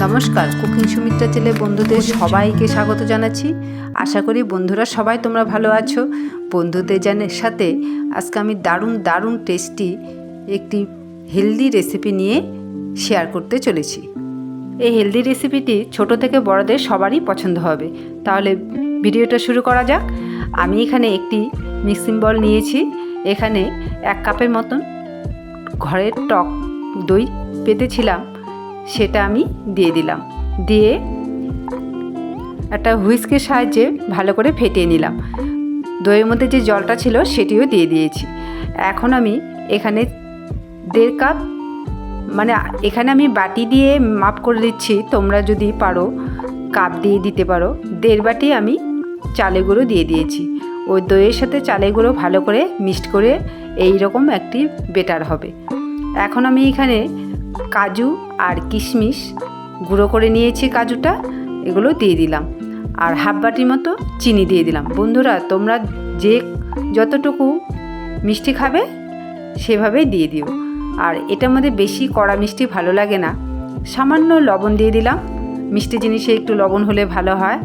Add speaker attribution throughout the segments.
Speaker 1: নমস্কার, কুকিং সুমিত্রা চ্যানেলে বন্ধুদের সবাইকে স্বাগত জানাচ্ছি। আশা করি বন্ধুরা সবাই তোমরা ভালো আছো। বন্ধুদের সাথে আজকে আমি দারুণ টেস্টি একটি হেলদি রেসিপি নিয়ে শেয়ার করতে চলেছি। এই হেলদি রেসিপিটি ছোট থেকে বড়দের সবারই পছন্দ হবে। তাহলে ভিডিওটা শুরু করা যাক। আমি এখানে একটি মিক্সিং বোল নিয়েছি। এখানে 1 কাপের মতন ঘরের টক দই পেতেছিলাম, সেটা আমি দিয়ে দিলাম। দিয়ে একটা হুইস্কের সাহায্যে ভালো করে ফেটিয়ে নিলাম। দইয়ের মধ্যে যে জলটা ছিল সেটিও দিয়ে দিয়েছি। এখন আমি এখানে 1.5 কাপ, মানে এখানে আমি বাটি দিয়ে মাপ করে দিচ্ছি, তোমরা যদি পারো কাপ দিয়ে দিতে পারো। 1.5 বাটি আমি চালের গুঁড়ো দিয়ে দিয়েছি। ওই দইয়ের সাথে চালের গুঁড়ো ভালো করে মিক্সড করে এই রকম একটি বেটার হবে। এখন আমি এখানে কাজু আর কিশমিশ গুঁড়ো করে নিয়েছি, কাজুটা এগুলো দিয়ে দিলাম। আর 1/2 বাটির মতো চিনি দিয়ে দিলাম। বন্ধুরা তোমরা যে যতটুকু মিষ্টি খাবে সেভাবেই দিয়ে দিও। আর এটার মধ্যে বেশি কড়া মিষ্টি ভালো লাগে না, সামান্য লবণ দিয়ে দিলাম। মিষ্টি জিনিসে একটু লবণ হলে ভালো হয়।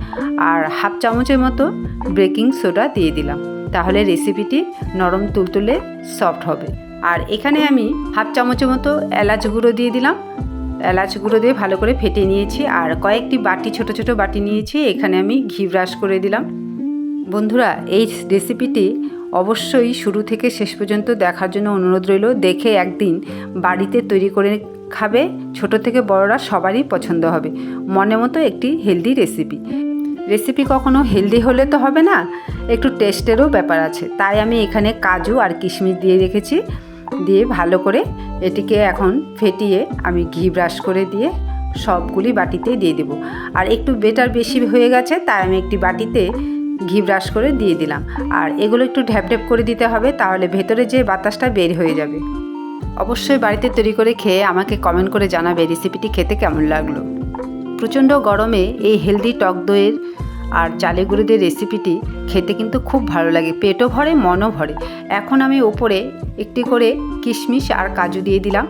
Speaker 1: আর 1/2 চামচের মতো বেকিং সোডা দিয়ে দিলাম, তাহলে রেসিপিটি নরম তুলতুলে সফট হবে। আর এখানে আমি 1/2 চামচের মতো এলাচ গুঁড়ো দিয়ে দিলাম। এলাচ গুঁড়ো দিয়ে ভালো করে ফেটিয়ে নিয়েছি। আর কয়েকটি বাটি, ছোট ছোট বাটি নিয়েছি, এখানে আমি ঘি ব্রাশ করে দিলাম। বন্ধুরা এই রেসিপিটি অবশ্যই শুরু থেকে শেষ পর্যন্ত দেখার জন্য অনুরোধ রইল। দেখে একদিন বাড়িতে তৈরি করে খাবে, ছোট থেকে বড়রা সবারই পছন্দ হবে। মনের মতো একটি হেলদি রেসিপি কখনো হেলদি হলে তো হবে না, একটু টেস্টেরও ব্যাপার আছে। তাই আমি এখানে কাজু আর কিশমিশ দিয়ে রেখেছি। দিয়ে ভালো করে এটিকে এখন ফেটিয়ে আমি ঘি ব্রাশ করে দিয়ে সবগুলি বাটিতে দিয়ে দেব। আর একটু বেটার বেশি হয়ে গেছে, তাই আমি একটি বাটিতে ঘি ব্রাশ করে দিয়ে দিলাম। আর এগুলো একটু ঢ্যাপ করে দিতে হবে, তাহলে ভেতরে যে বাতাসটা বের হয়ে যাবে। অবশ্যই বাড়িতে তৈরি করে খেয়ে আমাকে কমেন্ট করে জানাবে রেসিপিটি খেতে কেমন লাগলো। প্রচণ্ড গরমে এই হেলদি টক দইয়ের আর চালের গুঁড়ো দিয়ে রেসিপিটি খেতে কিন্তু খুব ভালো লাগে, পেটও ভরে মনও ভরে। এখন আমি ওপরে একটি করে কিশমিশ আর কাজু দিয়ে দিলাম।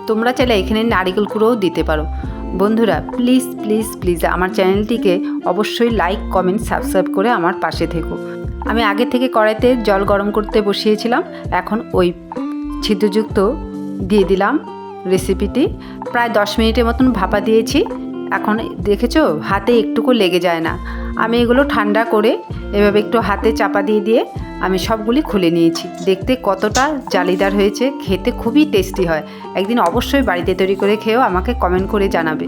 Speaker 1: তোমরা চাইলে এখানে নারকেল কুঁড়োও দিতে পারো। বন্ধুরা প্লিজ প্লিজ প্লিজ আমার চ্যানেলটিকে অবশ্যই লাইক, কমেন্ট, সাবস্ক্রাইব করে আমার পাশে থেকো। আমি আগে থেকে কড়াইতে জল গরম করতে বসিয়েছিলাম। এখন ওই ছিদ্রযুক্ত দিয়ে দিলাম রেসিপিটি। প্রায় 10 মিনিটের মতন ভাপা দিয়েছি। এখন দেখেছো হাতে একটুকু লেগে যায় না। আমি এগুলো ঠান্ডা করে এভাবে একটু হাতে চাপা দিয়ে আমি সবগুলি খুলে নিয়েছি। দেখতে কতটা জালিদার হয়েছে, খেতে খুবই টেস্টি হয়। একদিন অবশ্যই বাড়িতে তৈরি করে খেয়েও আমাকে কমেন্ট করে জানাবে।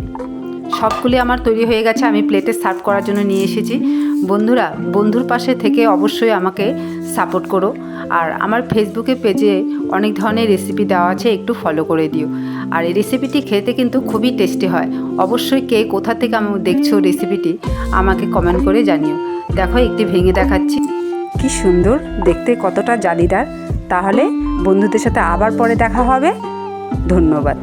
Speaker 1: সবগুলি আমার তৈরি হয়ে গেছে, আমি প্লেটে সার্ভ করার জন্য নিয়ে এসেছি। বন্ধুরা বন্ধুর পাশে থেকে অবশ্যই আমাকে সাপোর্ট করো। আর আমার ফেসবুকে পেজে অনেক ধরনের রেসিপি দেওয়া আছে, একটু ফলো করে দিও। আর এই রেসিপিটি খেতে কিন্তু খুবই টেস্টি হয়। অবশ্যই কে কোথা থেকে আমি দেখছো রেসিপিটি আমাকে কমেন্ট করে জানিও। দেখো একটি ভেঙে দেখাচ্ছি, কি সুন্দর দেখতে, কতটা জালিদার। তাহলে বন্ধুদের সাথে আবার পরে দেখা হবে। ধন্যবাদ।